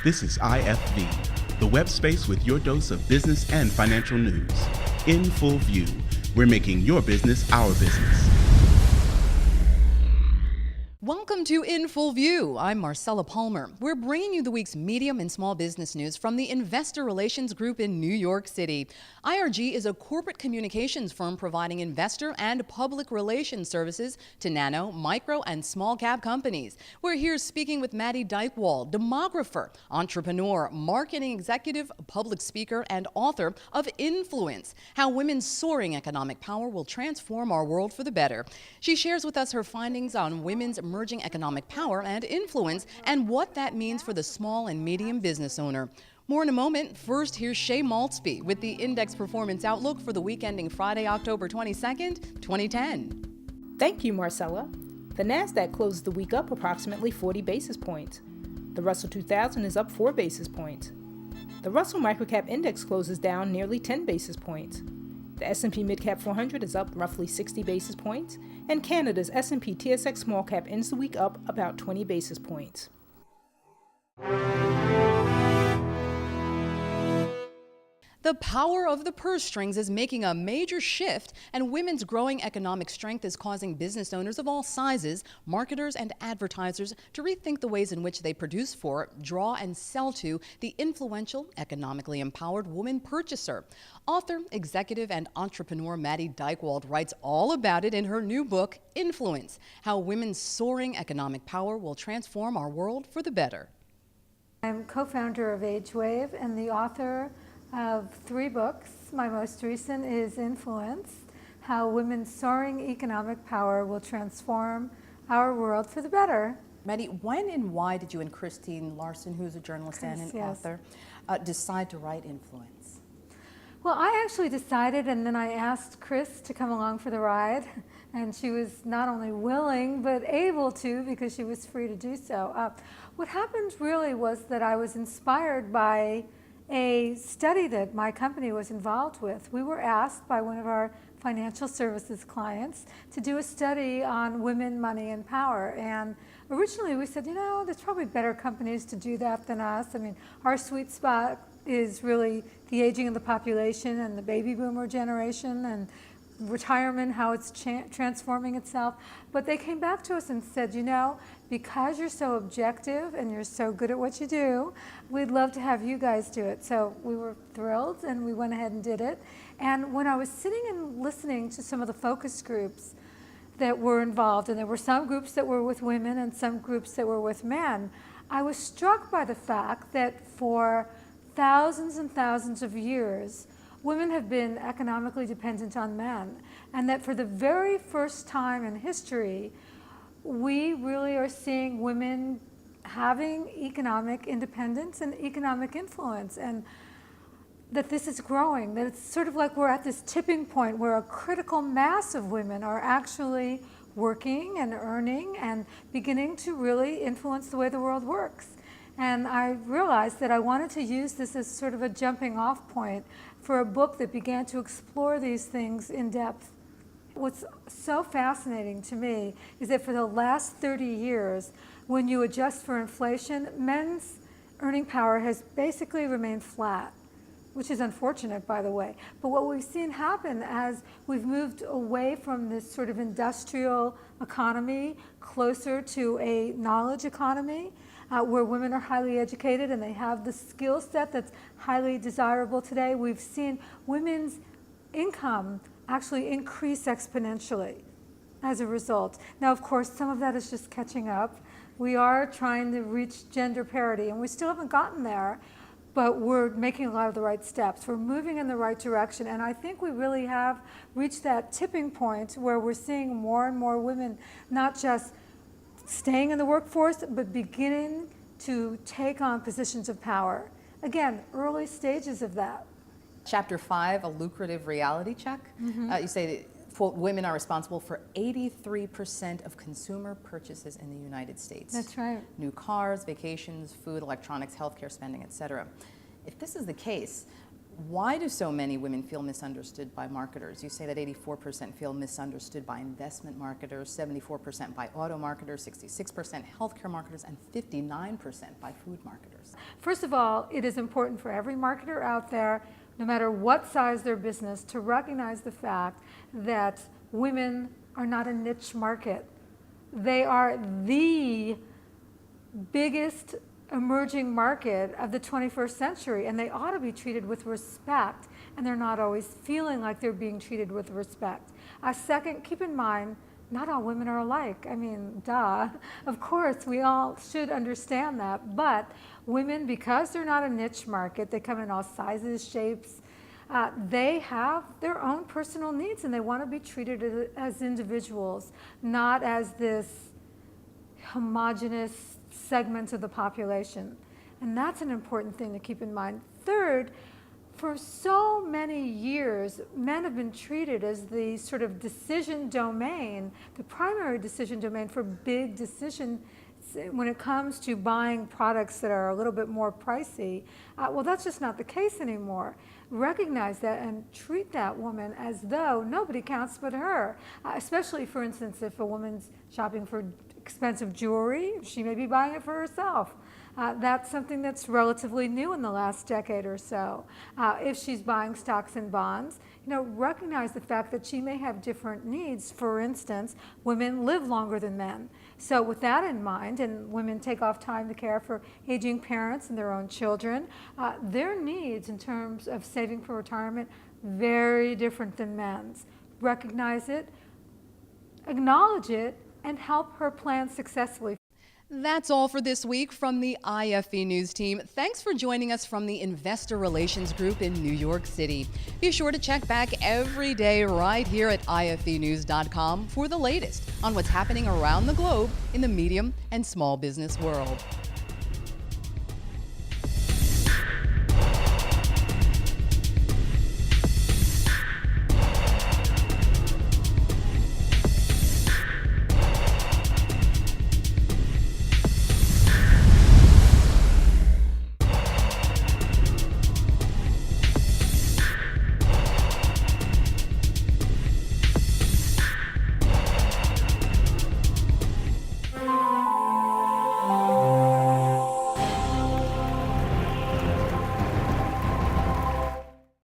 This is IFV, the web space with your dose of business and financial news. In full view, we're making your business our business. Welcome to In Full View. I'm Marcella Palmer. We're bringing you the week's medium and small business news from the Investor Relations Group in New York City. IRG is a corporate communications firm providing investor and public relations services to nano, micro, and small cap companies. We're here speaking with Maddy Dychtwald, demographer, entrepreneur, marketing executive, public speaker, and author of Influence: How Women's Soaring Economic Power Will Transform Our World for the Better. She shares with us her findings on women's emerging economic power and influence and what that means for the small and medium business owner. More in a moment. First, here's Shay Maltzby with the Index Performance Outlook for the week ending Friday, October 22nd, 2010. Thank you, Marcella. The NASDAQ closed the week up approximately 40 basis points. The Russell 2000 is up 4 basis points. The Russell Microcap Index closes down nearly 10 basis points. The S&P Midcap 400 is up roughly 60 basis points, and Canada's S&P TSX Small Cap ends the week up about 20 basis points. The power of the purse strings is making a major shift, and women's growing economic strength is causing business owners of all sizes, marketers and advertisers to rethink the ways in which they produce for, draw, and sell to the influential, economically empowered woman purchaser. Author, executive, and entrepreneur Maddy Dychtwald writes all about it in her new book, Influence: How Women's Soaring Economic Power Will Transform Our World for the Better. I'm co-founder of AgeWave and the author of 3 books. My most recent is Influence: How Women's Soaring Economic Power Will Transform Our World for the Better. Maddy, when and why did you and Christine Larson, who's a journalist and an author, decide to write Influence? Well, I actually decided, and then I asked Chris to come along for the ride, and she was not only willing but able to, because she was free to do so. What happened really was that I was inspired by a study that my company was involved with. We were asked by one of our financial services clients to do a study on women, money, and power. And originally we said, there's probably better companies to do that than us. I mean, our sweet spot is really the aging of the population and the baby boomer generation and retirement, how it's transforming itself. But they came back to us and said, because you're so objective and you're so good at what you do, we'd love to have you guys do it. So we were thrilled and we went ahead and did it. And when I was sitting and listening to some of the focus groups that were involved, and there were some groups that were with women and some groups that were with men, I was struck by the fact that for thousands and thousands of years, women have been economically dependent on men, and that for the very first time in history, we really are seeing women having economic independence and economic influence, and that this is growing, that it's sort of like we're at this tipping point where a critical mass of women are actually working and earning and beginning to really influence the way the world works. And I realized that I wanted to use this as sort of a jumping off point for a book that began to explore these things in depth. What's so fascinating to me is that for the last 30 years, when you adjust for inflation, men's earning power has basically remained flat, which is unfortunate, by the way. But what we've seen happen as we've moved away from this sort of industrial economy closer to a knowledge economy, where women are highly educated and they have the skill set that's highly desirable today, we've seen women's income actually increase exponentially as a result. Now, of course, some of that is just catching up. We are trying to reach gender parity, and we still haven't gotten there, but we're making a lot of the right steps. We're moving in the right direction, and I think we really have reached that tipping point where we're seeing more and more women not just staying in the workforce, but beginning to take on positions of power. Again, early stages of that. Chapter 5, a lucrative reality check. You say that, quote, women are responsible for 83% of consumer purchases in the United States. That's right. New cars, vacations, food, electronics, healthcare spending, etc. If this is the case, Why do so many women feel misunderstood by marketers? You say that 84% feel misunderstood by investment marketers, 74% by auto marketers, 66% healthcare marketers, and 59% by food marketers. First of all, it is important for every marketer out there, no matter what size their business, to recognize the fact that women are not a niche market. They are the biggest emerging market of the 21st century, and they ought to be treated with respect, and they're not always feeling like they're being treated with respect. Second, keep in mind, not all women are alike. I mean, duh. Of course, we all should understand that, but women, because they're not a niche market, they come in all sizes, shapes, they have their own personal needs, and they want to be treated as individuals, not as this homogenous segments of the population. And that's an important thing to keep in mind. Third, for so many years, men have been treated as the sort of decision domain, the primary decision domain for big decisions when it comes to buying products that are a little bit more pricey. Well, that's just not the case anymore. Recognize that and treat that woman as though nobody counts but her, especially, for instance, if a woman's shopping for expensive jewelry, she may be buying it for herself. That's something that's relatively new in the last decade or so. If she's buying stocks and bonds, recognize the fact that she may have different needs. For instance, women live longer than men. So with that in mind, and women take off time to care for aging parents and their own children, their needs in terms of saving for retirement, very different than men's. Recognize it, acknowledge it, and help her plan successfully. That's all for this week from the IFV News team. Thanks for joining us from the Investor Relations Group in New York City. Be sure to check back every day right here at ifvnews.com for the latest on what's happening around the globe in the medium and small business world.